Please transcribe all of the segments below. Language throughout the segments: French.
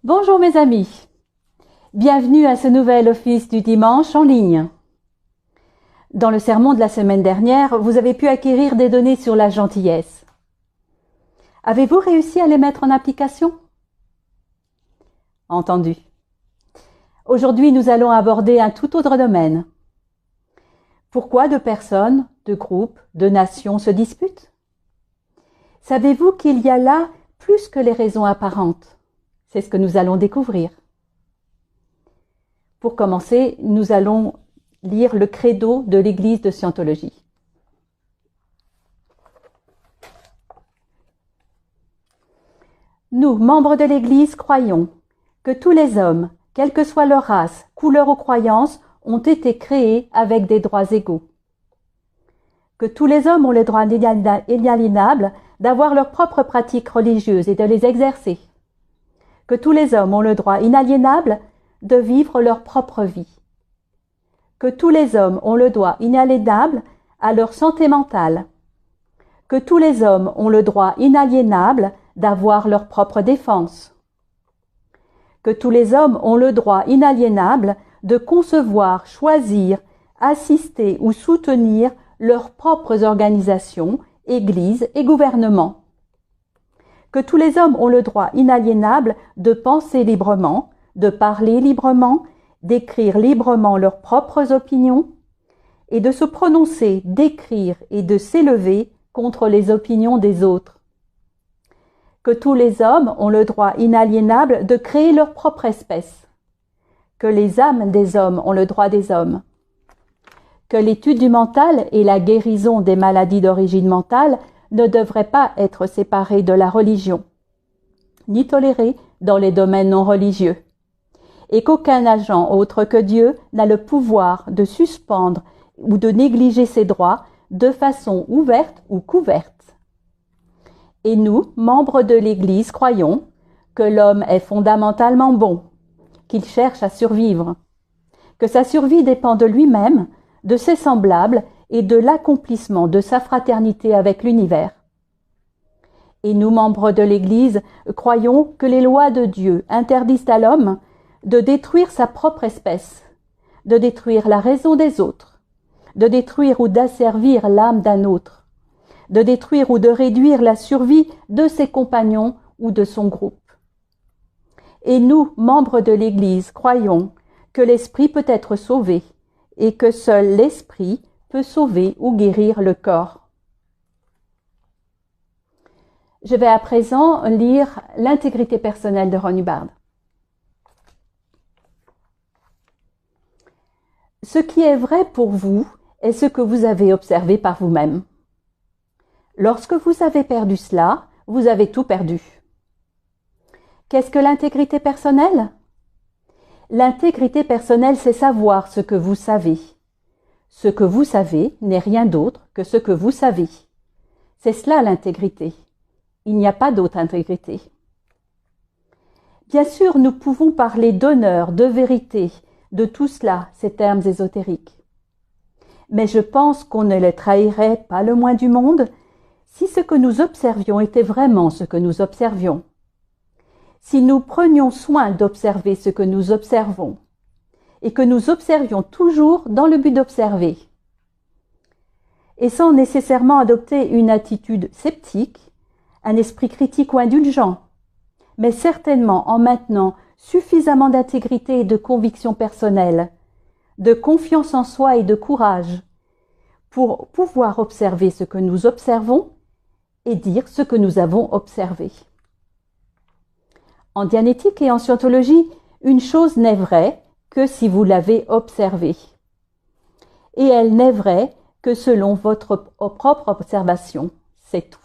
Bonjour mes amis, bienvenue à ce nouvel office du dimanche en ligne. Dans le sermon de la semaine dernière, vous avez pu acquérir des données sur la gentillesse. Avez-vous réussi à les mettre en application? Entendu. Aujourd'hui, nous allons aborder un tout autre domaine. Pourquoi deux personnes, deux groupes, deux nations se disputent? Savez-vous qu'il y a là plus que les raisons apparentes? C'est ce que nous allons découvrir. Pour commencer, nous allons lire le credo de l'Église de Scientologie. Nous, membres de l'Église, croyons que tous les hommes, quelle que soit leur race, couleur ou croyance, ont été créés avec des droits égaux. Que tous les hommes ont le droit inaliénable d'avoir leurs propres pratiques religieuses et de les exercer. Que tous les hommes ont le droit inaliénable de vivre leur propre vie. Que tous les hommes ont le droit inaliénable à leur santé mentale. Que tous les hommes ont le droit inaliénable d'avoir leur propre défense. Que tous les hommes ont le droit inaliénable de concevoir, choisir, assister ou soutenir leurs propres organisations, églises et gouvernements. Que tous les hommes ont le droit inaliénable de penser librement, de parler librement, d'écrire librement leurs propres opinions et de se prononcer, d'écrire et de s'élever contre les opinions des autres. Que tous les hommes ont le droit inaliénable de créer leur propre espèce. Que les âmes des hommes ont le droit des hommes. Que l'étude du mental et la guérison des maladies d'origine mentale ne devraient pas être séparées de la religion, ni tolérées dans les domaines non religieux, et qu'aucun agent autre que Dieu n'a le pouvoir de suspendre ou de négliger ses droits de façon ouverte ou couverte. Et nous, membres de l'Église, croyons que l'homme est fondamentalement bon, qu'il cherche à survivre, que sa survie dépend de lui-même, de ses semblables et de l'accomplissement de sa fraternité avec l'univers. Et nous, membres de l'Église, croyons que les lois de Dieu interdisent à l'homme de détruire sa propre espèce, de détruire la raison des autres, de détruire ou d'asservir l'âme d'un autre, de détruire ou de réduire la survie de ses compagnons ou de son groupe. Et nous, membres de l'Église, croyons que l'esprit peut être sauvé et que seul l'esprit peut sauver ou guérir le corps. Je vais à présent lire l'intégrité personnelle de Ron Hubbard. Ce qui est vrai pour vous est ce que vous avez observé par vous-même. Lorsque vous avez perdu cela, vous avez tout perdu. Qu'est-ce que l'intégrité personnelle? L'intégrité personnelle, c'est savoir ce que vous savez. Ce que vous savez n'est rien d'autre que ce que vous savez. C'est cela l'intégrité. Il n'y a pas d'autre intégrité. Bien sûr, nous pouvons parler d'honneur, de vérité, de tout cela, ces termes ésotériques. Mais je pense qu'on ne les trahirait pas le moins du monde si ce que nous observions était vraiment ce que nous observions. Si nous prenions soin d'observer ce que nous observons, et que nous observions toujours dans le but d'observer, et sans nécessairement adopter une attitude sceptique, un esprit critique ou indulgent, mais certainement en maintenant suffisamment d'intégrité et de conviction personnelle, de confiance en soi et de courage, pour pouvoir observer ce que nous observons et dire ce que nous avons observé. En dianétique et en scientologie, une chose n'est vraie que si vous l'avez observée. Et elle n'est vraie que selon votre propre observation. C'est tout.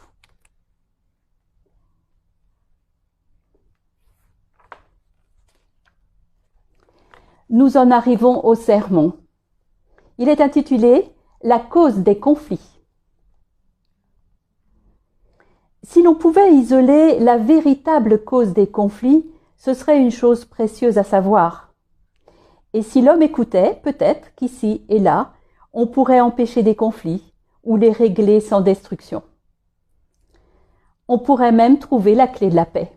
Nous en arrivons au sermon. Il est intitulé « La cause des conflits ». Si l'on pouvait isoler la véritable cause des conflits, ce serait une chose précieuse à savoir. Et si l'homme écoutait, peut-être qu'ici et là, on pourrait empêcher des conflits ou les régler sans destruction. On pourrait même trouver la clé de la paix.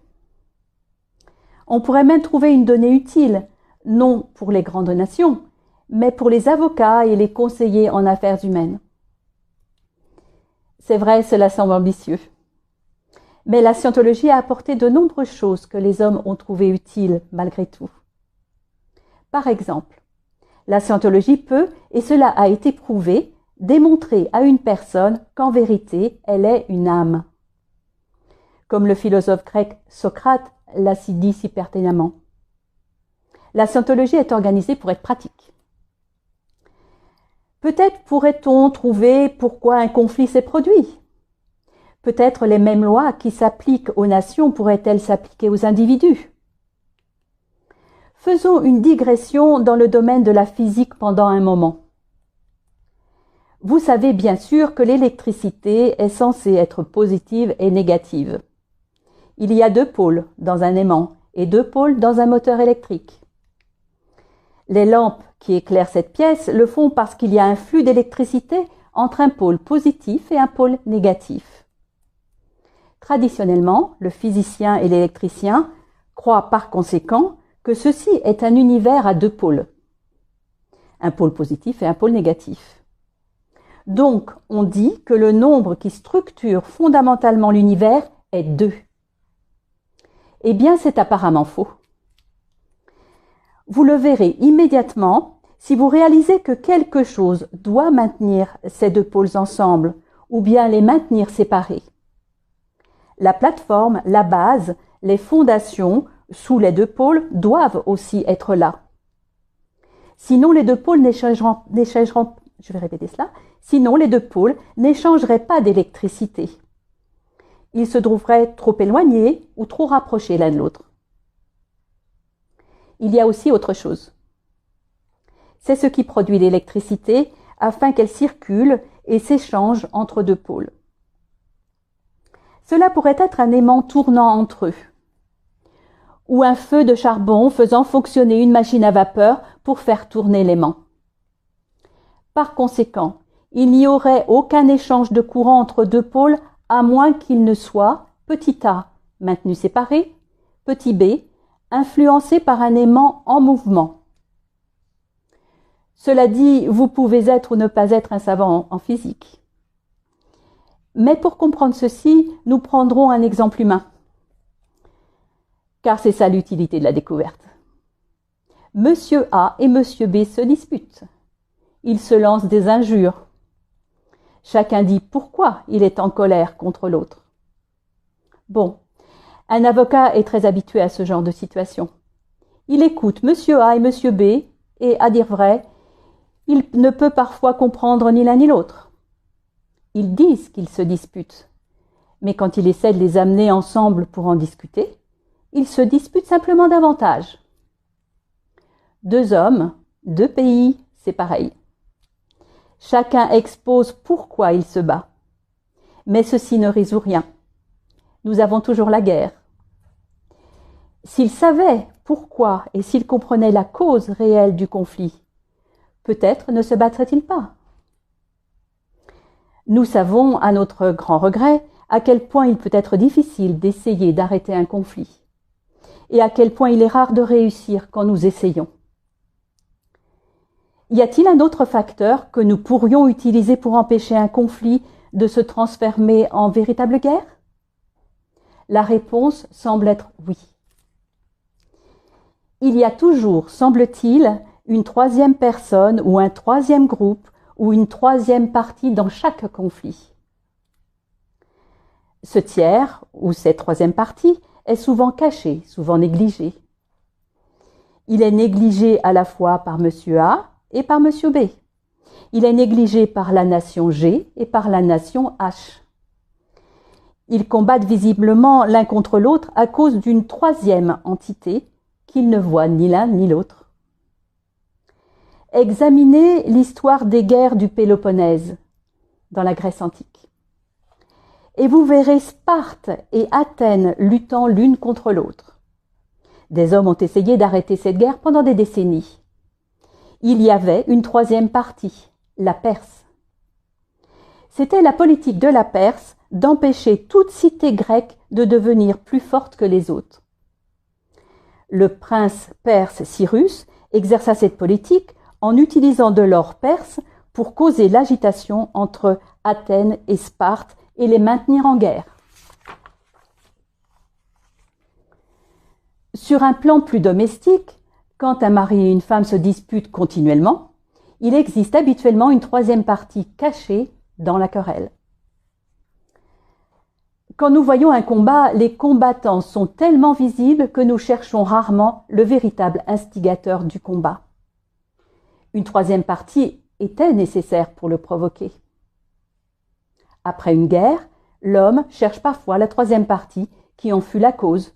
On pourrait même trouver une donnée utile, non pour les grandes nations, mais pour les avocats et les conseillers en affaires humaines. C'est vrai, cela semble ambitieux. Mais la scientologie a apporté de nombreuses choses que les hommes ont trouvées utiles malgré tout. Par exemple, la scientologie peut, et cela a été prouvé, démontrer à une personne qu'en vérité, elle est une âme. Comme le philosophe grec Socrate l'a dit si pertinemment. La scientologie est organisée pour être pratique. Peut-être pourrait-on trouver pourquoi un conflit s'est produit. Peut-être les mêmes lois qui s'appliquent aux nations pourraient-elles s'appliquer aux individus. Faisons une digression dans le domaine de la physique pendant un moment. Vous savez bien sûr que l'électricité est censée être positive et négative. Il y a 2 pôles dans un aimant et 2 pôles dans un moteur électrique. Les lampes qui éclairent cette pièce le font parce qu'il y a un flux d'électricité entre un pôle positif et un pôle négatif. Traditionnellement, le physicien et l'électricien croient par conséquent que ceci est un univers à 2 pôles, un pôle positif et un pôle négatif. Donc, on dit que le nombre qui structure fondamentalement l'univers est 2. Eh bien, c'est apparemment faux. Vous le verrez immédiatement si vous réalisez que quelque chose doit maintenir ces 2 pôles ensemble ou bien les maintenir séparés. La plateforme, la base, les fondations sous les 2 pôles doivent aussi être là. Sinon, les 2 pôles Sinon, les 2 pôles n'échangeraient pas d'électricité. Ils se trouveraient trop éloignés ou trop rapprochés l'un de l'autre. Il y a aussi autre chose. C'est ce qui produit l'électricité afin qu'elle circule et s'échange entre 2 pôles. Cela pourrait être un aimant tournant entre eux, ou un feu de charbon faisant fonctionner une machine à vapeur pour faire tourner l'aimant. Par conséquent, il n'y aurait aucun échange de courant entre 2 pôles à moins qu'il ne soit petit a maintenu séparé, petit b influencé par un aimant en mouvement. Cela dit, vous pouvez être ou ne pas être un savant en physique. Mais pour comprendre ceci, nous prendrons un exemple humain. Car c'est ça l'utilité de la découverte. Monsieur A et Monsieur B se disputent. Ils se lancent des injures. Chacun dit pourquoi il est en colère contre l'autre. Bon, un avocat est très habitué à ce genre de situation. Il écoute Monsieur A et Monsieur B et, à dire vrai, il ne peut parfois comprendre ni l'un ni l'autre. Ils disent qu'ils se disputent, mais quand il essaie de les amener ensemble pour en discuter, ils se disputent simplement davantage. 2 hommes, 2 pays, c'est pareil. Chacun expose pourquoi il se bat. Mais ceci ne résout rien. Nous avons toujours la guerre. S'ils savaient pourquoi et s'ils comprenaient la cause réelle du conflit, peut-être ne se battraient-ils pas. Nous savons, à notre grand regret, à quel point il peut être difficile d'essayer d'arrêter un conflit, et à quel point il est rare de réussir quand nous essayons. Y a-t-il un autre facteur que nous pourrions utiliser pour empêcher un conflit de se transformer en véritable guerre? La réponse semble être oui. Il y a toujours, semble-t-il, une 3e personne ou un 3e groupe ou une 3e partie dans chaque conflit. Ce tiers, ou cette 3e partie, est souvent caché, souvent négligé. Il est négligé à la fois par Monsieur A et par Monsieur B. Il est négligé par la nation G et par la nation H. Ils combattent visiblement l'un contre l'autre à cause d'une 3e entité qu'ils ne voient ni l'un ni l'autre. Examinez l'histoire des guerres du Péloponnèse dans la Grèce antique. Et vous verrez Sparte et Athènes luttant l'une contre l'autre. Des hommes ont essayé d'arrêter cette guerre pendant des décennies. Il y avait une 3e partie, la Perse. C'était la politique de la Perse d'empêcher toute cité grecque de devenir plus forte que les autres. Le prince perse Cyrus exerça cette politique en utilisant de l'or perse pour causer l'agitation entre Athènes et Sparte et les maintenir en guerre. Sur un plan plus domestique, quand un mari et une femme se disputent continuellement, il existe habituellement une troisième partie cachée dans la querelle. Quand nous voyons un combat, les combattants sont tellement visibles que nous cherchons rarement le véritable instigateur du combat. Une troisième partie était nécessaire pour le provoquer. Après une guerre, l'homme cherche parfois la troisième partie qui en fut la cause.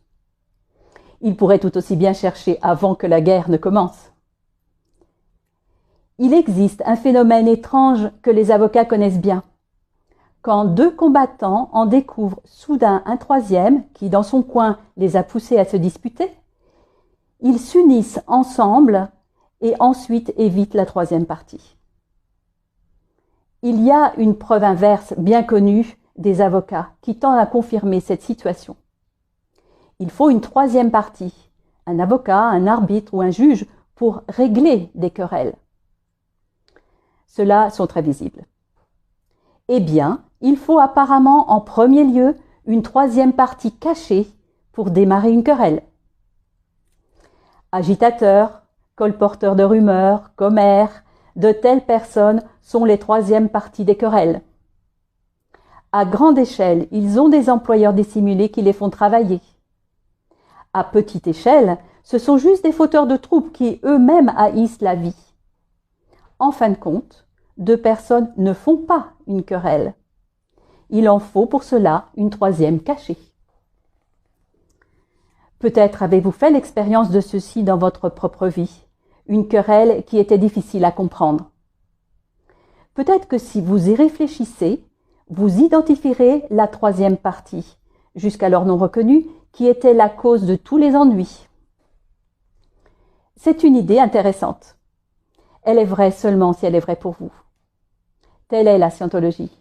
Il pourrait tout aussi bien chercher avant que la guerre ne commence. Il existe un phénomène étrange que les avocats connaissent bien. Quand deux combattants en découvrent soudain un troisième qui, dans son coin, les a poussés à se disputer, ils s'unissent ensemble et ensuite évitent la troisième partie. Il y a une preuve inverse bien connue des avocats qui tend à confirmer cette situation. Il faut une troisième partie, un avocat, un arbitre ou un juge pour régler des querelles. Ceux-là sont très visibles. Eh bien, il faut apparemment en premier lieu une troisième partie cachée pour démarrer une querelle. Agitateurs, colporteurs de rumeurs, commères, de telles personnes sont les troisièmes parties des querelles. À grande échelle, ils ont des employeurs dissimulés qui les font travailler. À petite échelle, ce sont juste des fauteurs de troubles qui eux-mêmes haïssent la vie. En fin de compte, deux personnes ne font pas une querelle. Il en faut pour cela une troisième cachée. Peut-être avez-vous fait l'expérience de ceci dans votre propre vie, une querelle qui était difficile à comprendre. Peut-être que si vous y réfléchissez, vous identifierez la troisième partie, jusqu'alors non reconnue, qui était la cause de tous les ennuis. C'est une idée intéressante. Elle est vraie seulement si elle est vraie pour vous. Telle est la scientologie.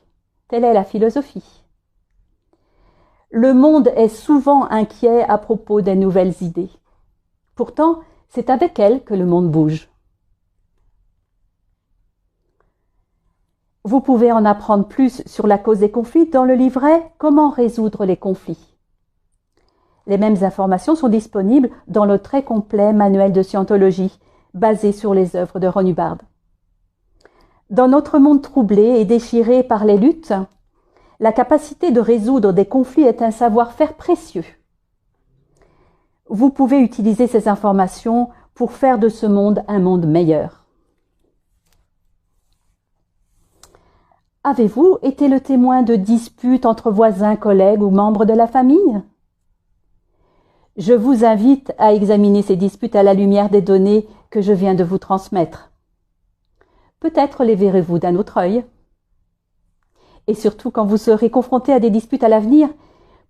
Telle est la philosophie. Le monde est souvent inquiet à propos des nouvelles idées. Pourtant, c'est avec elles que le monde bouge. Vous pouvez en apprendre plus sur la cause des conflits dans le livret « Comment résoudre les conflits ». Les mêmes informations sont disponibles dans le très complet manuel de scientologie basé sur les œuvres de Ron Hubbard. Dans notre monde troublé et déchiré par les luttes, la capacité de résoudre des conflits est un savoir-faire précieux. Vous pouvez utiliser ces informations pour faire de ce monde un monde meilleur. Avez-vous été le témoin de disputes entre voisins, collègues ou membres de la famille ? Je vous invite à examiner ces disputes à la lumière des données que je viens de vous transmettre. Peut-être les verrez-vous d'un autre œil. Et surtout, quand vous serez confronté à des disputes à l'avenir,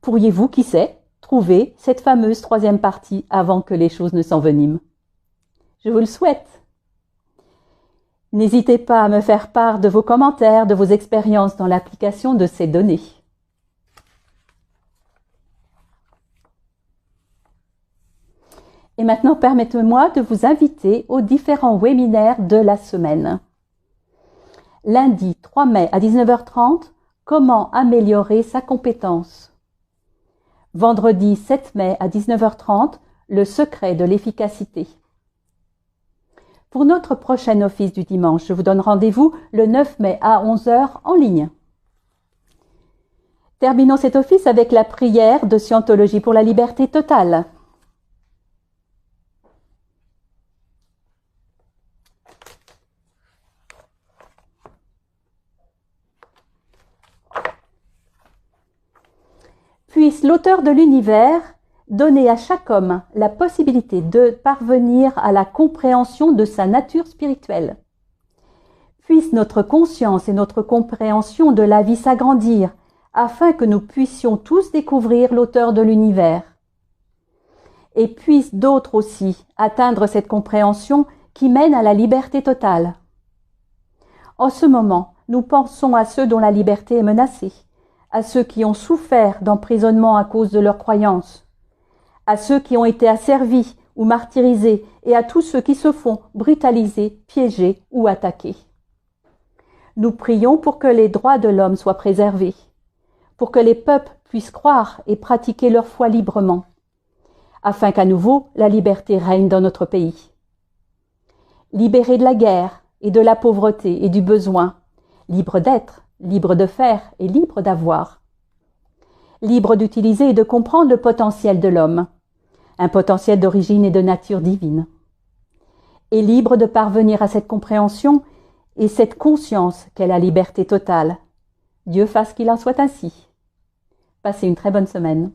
pourriez-vous, qui sait, trouver cette fameuse troisième partie avant que les choses ne s'enveniment. Je vous le souhaite. N'hésitez pas à me faire part de vos commentaires, de vos expériences dans l'application de ces données. Et maintenant, permettez-moi de vous inviter aux différents webinaires de la semaine. Lundi 3 mai à 19h30, comment améliorer sa compétence. Vendredi 7 mai à 19h30, le secret de l'efficacité. Pour notre prochain office du dimanche, je vous donne rendez-vous le 9 mai à 11h en ligne. Terminons cet office avec la prière de Scientologie pour la liberté totale. Puisse l'auteur de l'univers donner à chaque homme la possibilité de parvenir à la compréhension de sa nature spirituelle. Puisse notre conscience et notre compréhension de la vie s'agrandir afin que nous puissions tous découvrir l'auteur de l'univers. Et puissent d'autres aussi atteindre cette compréhension qui mène à la liberté totale. En ce moment, nous pensons à ceux dont la liberté est menacée, à ceux qui ont souffert d'emprisonnement à cause de leurs croyances, à ceux qui ont été asservis ou martyrisés et à tous ceux qui se font brutaliser, piéger ou attaquer. Nous prions pour que les droits de l'homme soient préservés, pour que les peuples puissent croire et pratiquer leur foi librement, afin qu'à nouveau la liberté règne dans notre pays. Libérés de la guerre et de la pauvreté et du besoin, libres d'être, libres de faire et libres d'avoir. Libres d'utiliser et de comprendre le potentiel de l'homme, un potentiel d'origine et de nature divine. Et libres de parvenir à cette compréhension et cette conscience qu'est la liberté totale. Dieu fasse qu'il en soit ainsi. Passez une très bonne semaine.